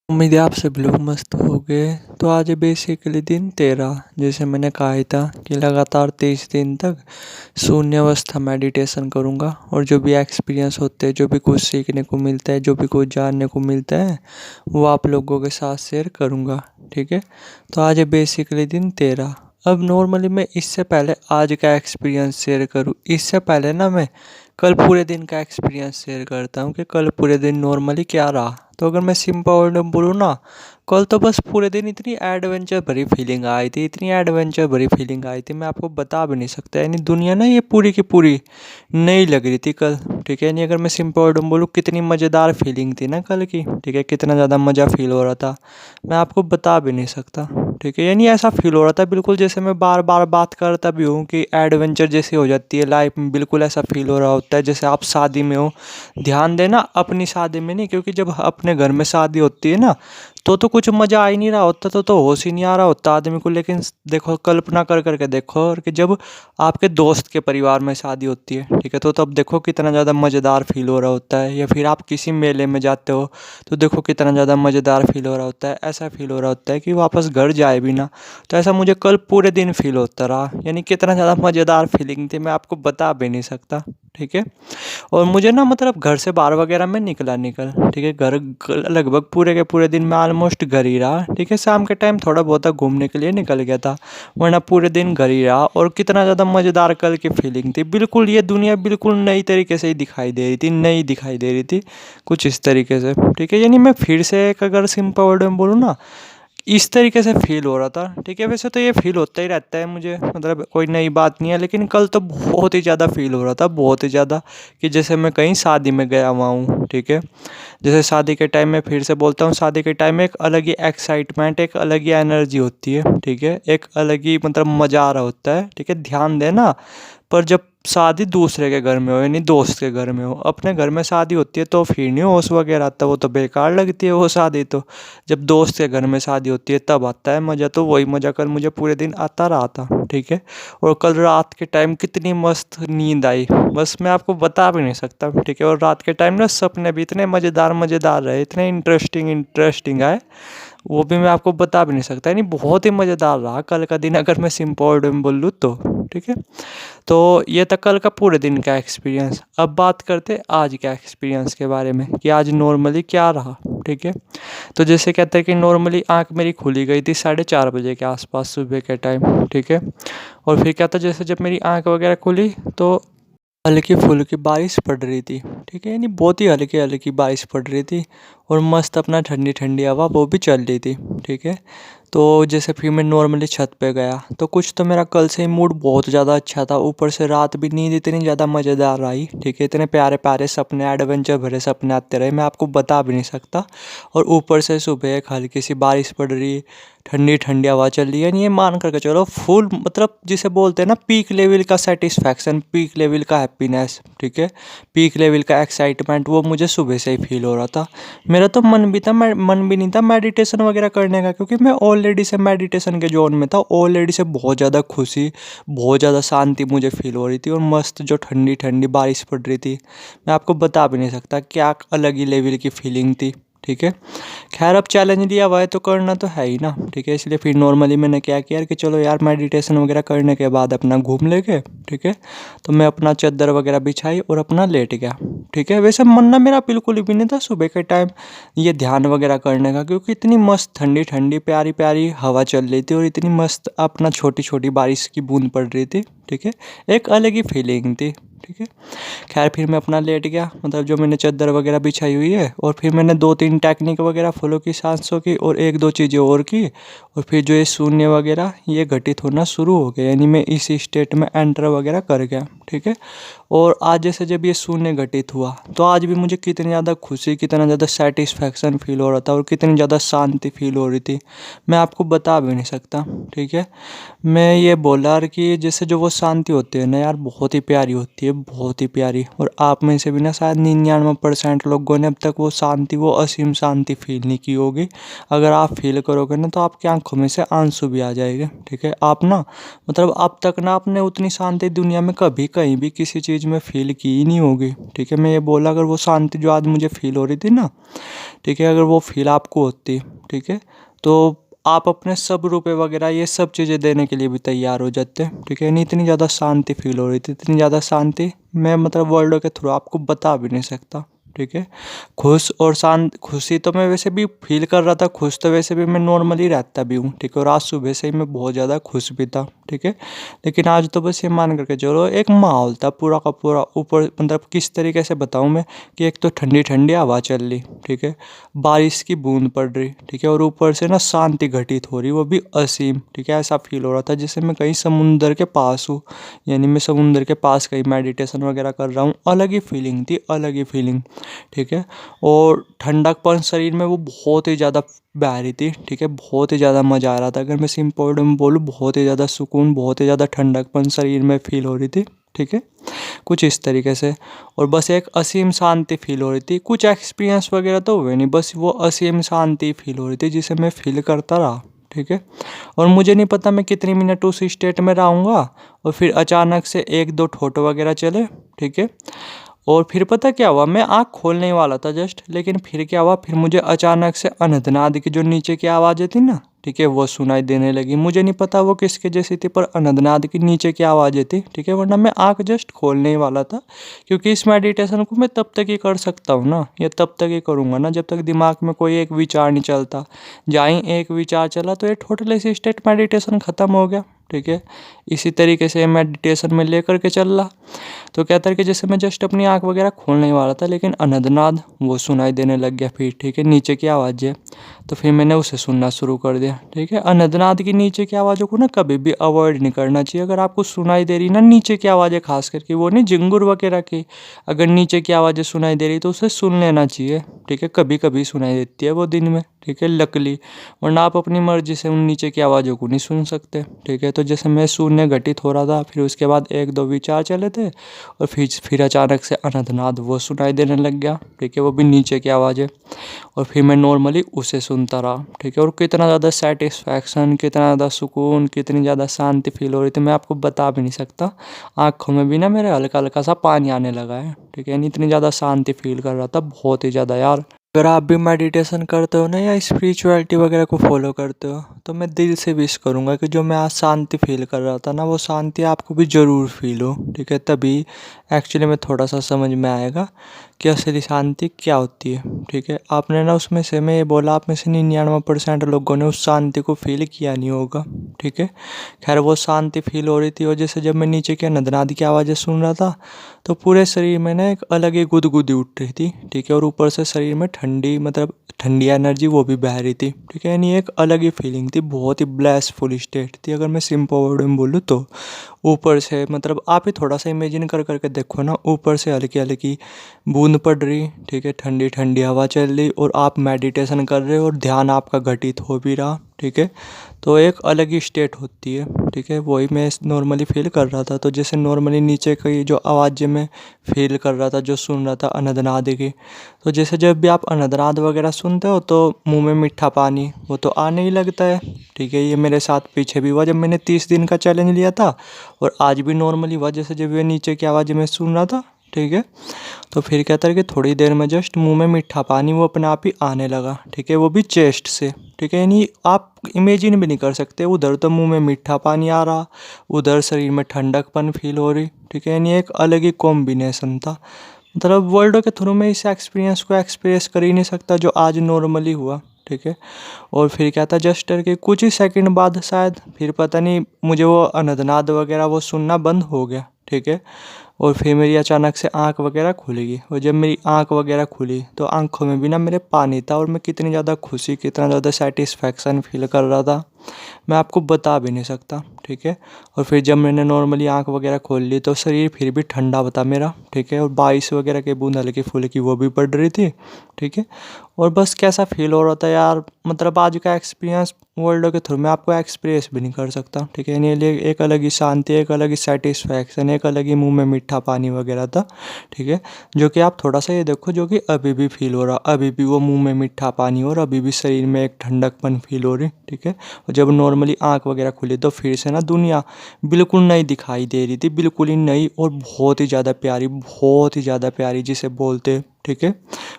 उम्मीद है आप सभी लोग मस्त हो गए। तो आज है बेसिकली दिन 13, जैसे मैंने कहा ही था कि लगातार 23 दिन तक शून्य अवस्था मेडिटेशन करूँगा और जो भी एक्सपीरियंस होते हैं, जो भी कुछ सीखने को मिलता है, जो भी कुछ जानने को मिलता है, वो आप लोगों के साथ शेयर करूँगा। ठीक है। तो आज है बेसिकली दिन 13। अब नॉर्मली मैं इससे पहले आज का एक्सपीरियंस शेयर करूँ, इससे पहले ना मैं कल पूरे दिन का एक्सपीरियंस शेयर करता हूँ कि कल पूरे दिन नॉर्मली क्या रहा। तो अगर मैं सिंपल वर्ड में बोलूँ ना, कल तो बस पूरे दिन इतनी एडवेंचर भरी फीलिंग आई थी, इतनी एडवेंचर भरी फीलिंग आई थी, मैं आपको बता भी नहीं सकता। यानी दुनिया ना ये पूरी की पूरी नई लग रही थी कल। ठीक है। यानी अगर मैं सिंपल वर्ड में बोलूँ, कितनी मज़ेदार फीलिंग थी ना कल की। ठीक है। कितना ज़्यादा मज़ा फील हो रहा था, मैं आपको बता भी नहीं सकता। ठीक है। यानी ऐसा फील हो रहा था बिल्कुल जैसे मैं बार बार बात करता भी हूँ कि एडवेंचर जैसी हो जाती है लाइफ में, बिल्कुल ऐसा फील हो रहा होता है जैसे आप शादी में हो। ध्यान देना, अपनी शादी में नहीं, क्योंकि जब अपने घर में शादी होती है ना, तो कुछ मज़ा आ ही नहीं रहा होता, तो होश ही नहीं आ रहा होता आदमी को। लेकिन देखो, कल्पना कर करके देखो और कि जब आपके दोस्त के परिवार में शादी होती है, ठीक है, तो तब देखो कितना ज़्यादा मज़ेदार फील हो रहा होता है। या फिर आप किसी मेले में जाते हो तो देखो कितना ज़्यादा मज़ेदार फील हो रहा होता है। ऐसा फील हो रहा होता है कि वापस घर जाए भी ना। तो ऐसा मुझे कल पूरे दिन फील होता रहा। यानी कितना ज़्यादा मज़ेदार फीलिंग थी, मैं आपको बता भी नहीं सकता। ठीक है। और मुझे ना मतलब घर से बाहर वगैरह में निकल। ठीक है। लगभग पूरे के पूरे दिन में ऑलमोस्ट घर ही रहा। ठीक है। शाम के टाइम थोड़ा बहुत घूमने के लिए निकल गया था, वरना पूरे दिन घर ही रहा। और कितना ज़्यादा मज़ेदार कल की फीलिंग थी। बिल्कुल ये दुनिया बिल्कुल नई तरीके से ही दिखाई दे रही थी, नई दिखाई दे रही थी कुछ इस तरीके से। ठीक है। यानी मैं फिर से एक अगर सिंपल वर्ड में बोलूँ ना, इस तरीके से फील हो रहा था। ठीक है। वैसे तो ये फील होता ही रहता है मुझे, मतलब कोई नई बात नहीं है, लेकिन कल तो बहुत ही ज़्यादा फील हो रहा था, बहुत ही ज़्यादा, कि जैसे मैं कहीं शादी में गया हुआ हूँ। ठीक है। जैसे शादी के टाइम में, फिर से बोलता हूँ, शादी के टाइम में एक अलग ही एक्साइटमेंट, एक अलग ही एनर्जी होती है। ठीक है। एक अलग ही मतलब मज़ा आ रहा होता है। ठीक है। ध्यान देना, पर जब शादी दूसरे के घर में हो, यानी दोस्त के घर में हो, अपने घर में शादी होती है तो फिर नहीं होश वगैरह आता, वो तो बेकार लगती है वो शादी तो। जब दोस्त के घर में शादी होती है तब आता है मज़ा। तो वही मज़ा कल मुझे पूरे दिन आता रहा था। ठीक है। और कल रात के टाइम कितनी मस्त नींद आई, बस मैं आपको बता भी नहीं सकता। ठीक है। और रात के टाइम ना सपने भी इतने मज़ेदार मज़ेदार रहे, इतने इंटरेस्टिंग आए, वो भी मैं आपको बता भी नहीं सकता। यानी बहुत ही मज़ेदार रहा कल का दिन, अगर मैं सिंपल वर्ड में बोलूँ तो। ठीक है। तो ये था कल का पूरे दिन का एक्सपीरियंस। अब बात करते आज के एक्सपीरियंस के बारे में कि आज नॉर्मली क्या रहा। ठीक है। तो जैसे कहते हैं कि नॉर्मली आँख मेरी खुली गई थी 4:30 बजे के आसपास सुबह के टाइम। ठीक है। और फिर क्या था, जैसे जब मेरी आँख वगैरह खुली तो हल्की फुल्की बारिश पड़ रही थी। ठीक है। यानी बहुत ही हल्की हल्की बारिश पड़ रही थी और मस्त अपना ठंडी ठंडी हवा वो भी चल रही थी। ठीक है। तो जैसे फिर मैं नॉर्मली छत पे गया तो कुछ तो मेरा कल से ही मूड बहुत ज़्यादा अच्छा था, ऊपर से रात भी नींद इतनी ज़्यादा मज़ेदार आई। ठीक है। इतने प्यारे प्यारे सपने, एडवेंचर भरे सपने आते रहे, मैं आपको बता भी नहीं सकता। और ऊपर से सुबह एक हल्की सी बारिश पड़ रही, ठंडी ठंडी हवा चल रही है। यानी ये मान करके चलो फुल, मतलब जिसे बोलते हैं ना पीक लेवल का सेटिस्फैक्शन, पीक लेवल का हैप्पीनेस। ठीक है। पीक लेवल का एक्साइटमेंट, वो मुझे सुबह से ही फील हो रहा था। मेरा तो मन भी नहीं था मेडिटेशन वगैरह करने का, क्योंकि मैं ऑलरेडी से मेडिटेशन के जोन में था। ऑलरेडी से बहुत ज़्यादा खुशी, बहुत ज़्यादा शांति मुझे फील हो रही थी। और मस्त जो ठंडी ठंडी बारिश पड़ रही थी, मैं आपको बता भी नहीं सकता क्या अलग ही लेवल की फीलिंग थी। ठीक है। खैर, अब चैलेंज लिया हुआ है तो करना तो है ही ना। ठीक है। इसलिए फिर नॉर्मली मैंने क्या किया कि चलो यार, मेडिटेशन वगैरह करने के बाद अपना घूम लेंगे। ठीक है। तो मैं अपना चादर वगैरह बिछाई और अपना लेट गया। ठीक है। वैसे मन ना मेरा बिल्कुल भी नहीं था सुबह के टाइम ये ध्यान वगैरह करने का, क्योंकि इतनी मस्त ठंडी ठंडी प्यारी प्यारी हवा चल रही थी और इतनी मस्त अपना छोटी छोटी बारिश की बूंद पड़ रही थी। ठीक है। एक अलग ही फीलिंग थी। ठीक है। खैर, फिर मैं अपना लेट गया, मतलब जो मैंने चादर वगैरह बिछाई हुई है, और फिर मैंने 2-3 टेक्निक वगैरह फॉलो की सांसों की, और 1-2 चीज़ें और की। और फिर जो ये शून्य वगैरह ये घटित होना शुरू हो गया, यानी मैं इस स्टेट में एंटर वगैरह कर गया। ठीक है। और आज जैसे जब ये शून्य घटित हुआ तो आज भी मुझे कितनी ज़्यादा खुशी, कितना ज़्यादा सेटिस्फैक्शन फील हो रहा था और कितनी ज़्यादा शांति फील हो रही थी, मैं आपको बता भी नहीं सकता। ठीक है। मैं ये बोला कि जैसे जो वो शांति होती है ना यार, बहुत ही प्यारी होती होती है बहुत ही प्यारी। और आप में से भी ना शायद 99% लोगों ने अब तक वो शांति, वो असीम शांति फील नहीं की होगी। अगर आप फील करोगे ना तो आपकी आंखों में से आंसू भी आ जाएंगे। ठीक है, आप ना मतलब अब तक ना आपने उतनी शांति दुनिया में कभी कहीं भी किसी चीज़ में फील की ही नहीं होगी। ठीक है, मैं ये बोला, अगर वो शांति जो आज मुझे फील हो रही थी ना, ठीक है, अगर वो फील आपको होती, ठीक है, तो आप अपने सब रुपए वगैरह ये सब चीज़ें देने के लिए भी तैयार हो जाते। ठीक है, नहीं इतनी ज़्यादा शांति फील हो रही थी, इतनी ज़्यादा शांति मैं मतलब वर्डों के थ्रू आपको बता भी नहीं सकता। ठीक है, खुश और शांत, खुशी तो मैं वैसे भी फील कर रहा था, खुश तो वैसे भी मैं नॉर्मली रहता भी हूँ। ठीक है, और आज सुबह से ही मैं बहुत ज़्यादा खुश भी था। ठीक है, लेकिन आज तो बस ये मान करके चलो एक माहौल था पूरा का पूरा ऊपर, मतलब किस तरीके से बताऊँ मैं, कि एक तो ठंडी ठंडी हवा चल रही, ठीक है, बारिश की बूंद पड़ रही, ठीक है, और ऊपर से ना शांति घटित हो रही, वो भी असीम। ठीक है, ऐसा फील हो रहा था जैसे मैं कहीं समुंदर के पास हूँ, यानी मैं समुंदर के पास कहीं मेडिटेशन वगैरह कर रहा हूँ। अलग ही फीलिंग थी, अलग ही फीलिंग। ठीक है, और ठंडकपन शरीर में वो बहुत ही ज़्यादा बह रही थी। ठीक है, बहुत ही ज़्यादा मज़ा आ रहा था। अगर मैं सिंपल वर्ड में बोलूँ, बहुत ही ज़्यादा सुकून, बहुत ही ज़्यादा ठंडकपन शरीर में फील हो रही थी। ठीक है, कुछ इस तरीके से, और बस एक असीम शांति फील हो रही थी। कुछ एक्सपीरियंस वगैरह तो हुए नहीं, बस वो असीम शांति फील हो रही थी जिसे मैं फील करता रहा। ठीक है, और मुझे नहीं पता मैं कितनी मिनट उस स्टेट में रहूँगा। और फिर अचानक से एक दो ठोट वगैरह चले। ठीक है, और फिर पता क्या हुआ, मैं आँख खोलने ही वाला था जस्ट, लेकिन फिर क्या हुआ, फिर मुझे अचानक से अनंतनाद की जो नीचे की आवाज़ें थी ना, ठीक है, वो सुनाई देने लगी। मुझे नहीं पता वो किसके जैसी थी, पर अनंतनाद की नीचे की आवाज़ें थी। ठीक है, वरना मैं आँख जस्ट खोलने ही वाला था, क्योंकि इस मेडिटेशन को मैं तब तक ही कर सकता हूँ ना, या तब तक ही करूँगा ना जब तक दिमाग में कोई एक विचार नहीं चलता। जहाँ ही एक विचार चला तो ये टोटल इसी स्टेट मेडिटेशन ख़त्म हो गया। ठीक है, इसी तरीके से मेडिटेशन में लेकर के चल रहा। तो कहता है कि जैसे मैं जस्ट अपनी आँख वगैरह खोलने ही वाला था, लेकिन अनंतनाद वो सुनाई देने लग गया फिर। ठीक है, नीचे की आवाज़ है, तो फिर मैंने उसे सुनना शुरू कर दिया। ठीक है, अनंतनाद की नीचे की आवाज़ों को ना कभी भी अवॉइड नहीं करना चाहिए। अगर आपको सुनाई दे रही ना नीचे की आवाज़ें, खास करके वो नहीं झिंगुर वगैरह की, अगर नीचे की आवाज़ें सुनाई दे रही तो उसे सुन लेना चाहिए। ठीक है, कभी कभी सुनाई देती है वो दिन में। ठीक है, लकली, वरना आप अपनी मर्जी से उन नीचे की आवाज़ों को नहीं सुन सकते। ठीक है, तो जैसे मैं शून्य घटित हो रहा था, फिर उसके बाद एक दो विचार चले थे, और फिर अचानक से अनंतनाद वो सुनाई देने लग गया। ठीक है, वो भी नीचे की आवाज़ें, और फिर मैं नॉर्मली उसे सुनता रहा। ठीक है, और कितना ज़्यादा सेटिस्फैक्शन, कितना ज़्यादा सुकून, कितनी ज़्यादा शांति फील हो रही थी, मैं आपको बता भी नहीं सकता। आँखों में भी ना मेरे हल्का हल्का सा पानी आने लगा है। ठीक है, यानी इतनी ज़्यादा शांति फील कर रहा था, बहुत ही ज़्यादा यार। अगर आप भी मेडिटेशन करते हो ना, या स्पिरिचुअलिटी वगैरह को फॉलो करते हो, तो मैं दिल से विश करूँगा कि जो मैं आज शांति फील कर रहा था ना, वो शांति आपको भी ज़रूर फील हो। ठीक है, तभी एक्चुअली में थोड़ा सा समझ में आएगा कि असली शांति क्या होती है। ठीक है, आपने ना उसमें से, मैं ये बोला, आप में से 99% लोगों ने उस शांति को फील किया नहीं होगा। ठीक है, खैर वो शांति फील हो रही थी, और जैसे जब मैं नीचे के नदनाद की आवाज़ें सुन रहा था, तो पूरे शरीर में ना एक अलग ही गुदगुदी उठ रही थी। ठीक है, और ऊपर से शरीर में ठंडी, मतलब ठंडी एनर्जी वो भी बह रही थी। ठीक है, यानी एक अलग ही फीलिंग थी, बहुत ही ब्लेसफुल स्टेट थी, अगर मैं सिंपल वर्ड में बोलूँ तो। ऊपर से मतलब आप ही थोड़ा सा इमेजिन कर करके देखो ना, ऊपर से हल्की हल्की बूंद पड़ रही, ठीक है, ठंडी ठंडी हवा चल रही, और आप मेडिटेशन कर रहे हो, और ध्यान आपका घटित हो भी रहा। ठीक है, तो एक अलग ही स्टेट होती है। ठीक है, वही मैं नॉर्मली फील कर रहा था। तो जैसे नॉर्मली नीचे की जो आवाज़ मैं फील कर रहा था, जो सुन रहा था अनंतनाद की, तो जैसे जब भी आप अनंतनाद वगैरह सुनते हो तो मुंह में मीठा पानी वो तो आने ही लगता है। ठीक है, ये मेरे साथ पीछे भी हुआ जब मैंने 30 दिन का चैलेंज लिया था, और आज भी नॉर्मली हुआ, जैसे जब ये नीचे की आवाज़ मैं सुन रहा था। ठीक है, तो फिर कहता है कि थोड़ी देर में जस्ट मुंह में मीठा पानी वो अपने आप ही आने लगा। ठीक है, वो भी चेस्ट से। ठीक है, यानी आप इमेजिन भी नहीं कर सकते, उधर तो मुंह में मीठा पानी आ रहा, उधर शरीर में ठंडकपन फील हो रही। ठीक है, यानी एक अलग ही कॉम्बिनेशन था। मतलब वर्ल्ड के थ्रू में इस एक्सपीरियंस को एक्सप्रेस कर ही नहीं सकता जो आज नॉर्मली हुआ। ठीक है, और फिर क्या था, जस्ट के कुछ ही सेकंड बाद शायद, फिर पता नहीं, मुझे वो अनंतनाद वगैरह वो सुनना बंद हो गया। ठीक है, और फिर मेरी अचानक से आँख वगैरह खुलेगी, और जब मेरी आँख वगैरह खुली तो आँखों में भी ना मेरे पानी था, और मैं कितनी ज़्यादा खुशी, कितना ज़्यादा सेटिस्फैक्शन फील कर रहा था, मैं आपको बता भी नहीं सकता। ठीक है। और फिर जब मैंने नॉर्मली आँख वगैरह खोल ली तो शरीर फिर भी ठंडा था मेरा, ठीक है। और बारिश वगैरह की बूंद हल्की फुल्की वो भी पड़ रही थी, ठीक है। और बस कैसा फील हो रहा था यार, मतलब आज का एक्सपीरियंस वर्ल्ड के थ्रू मैं आपको एक्सप्रेस भी नहीं कर सकता, ठीक है। यानी लिए एक अलग ही शांति, एक अलग ही सेटिस्फैक्शन, एक अलग ही मुंह में मीठा पानी वगैरह था, ठीक है। जो कि आप थोड़ा सा ये देखो, जो कि अभी भी फील हो रहा, अभी भी वो मुंह में मीठा पानी और अभी भी शरीर में एक ठंडकपन फील हो रही, ठीक है। और जब नॉर्मली आँख वगैरह खुली तो फिर से ना दुनिया बिल्कुल नई दिखाई दे रही थी, बिल्कुल ही नई और बहुत ही ज़्यादा प्यारी, बहुत ही ज़्यादा प्यारी जिसे बोलते, ठीक है,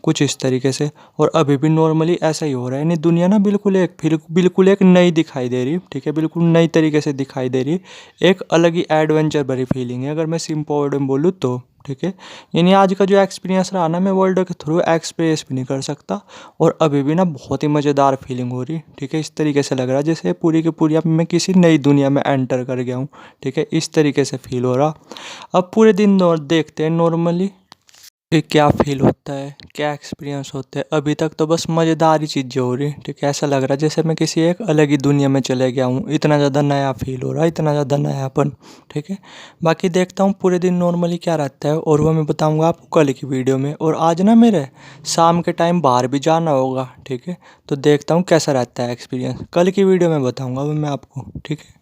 कुछ इस तरीके से। और अभी भी नॉर्मली ऐसा ही हो रहा है, यानी दुनिया ना बिल्कुल एक फिर बिल्कुल एक नई दिखाई दे रही, ठीक है, बिल्कुल नई तरीके से दिखाई दे रही। एक अलग ही एडवेंचर भरी फीलिंग है अगर मैं सिंपल वर्ड में बोलूँ तो, ठीक है। यानी आज का जो एक्सपीरियंस रहा ना, मैं वर्ल्ड के थ्रू एक्सप्रेस भी नहीं कर सकता। और अभी भी ना बहुत ही मज़ेदार फीलिंग हो रही, ठीक है। इस तरीके से लग रहा है जैसे पूरी की पूरी अब मैं किसी नई दुनिया में एंटर कर गया हूँ, ठीक है। इस तरीके से फील हो रहा। अब पूरे दिन देखते हैं नॉर्मली कि क्या फील होता है, क्या एक्सपीरियंस होता है। अभी तक तो बस मज़ेदार ही चीज़ें हो रही, ठीक है। ऐसा लग रहा है जैसे मैं किसी एक अलग ही दुनिया में चले गया हूँ, इतना ज़्यादा नया फील हो रहा है, इतना ज़्यादा नयापन, ठीक है। बाकी देखता हूँ पूरे दिन नॉर्मली क्या रहता है, और वो मैं बताऊँगा आपको कल की वीडियो में। और आज ना मेरे शाम के टाइम बाहर भी जाना होगा, ठीक है। तो देखता हूँ कैसा रहता है एक्सपीरियंस, कल की वीडियो में बताऊँगा वो मैं आपको, ठीक है।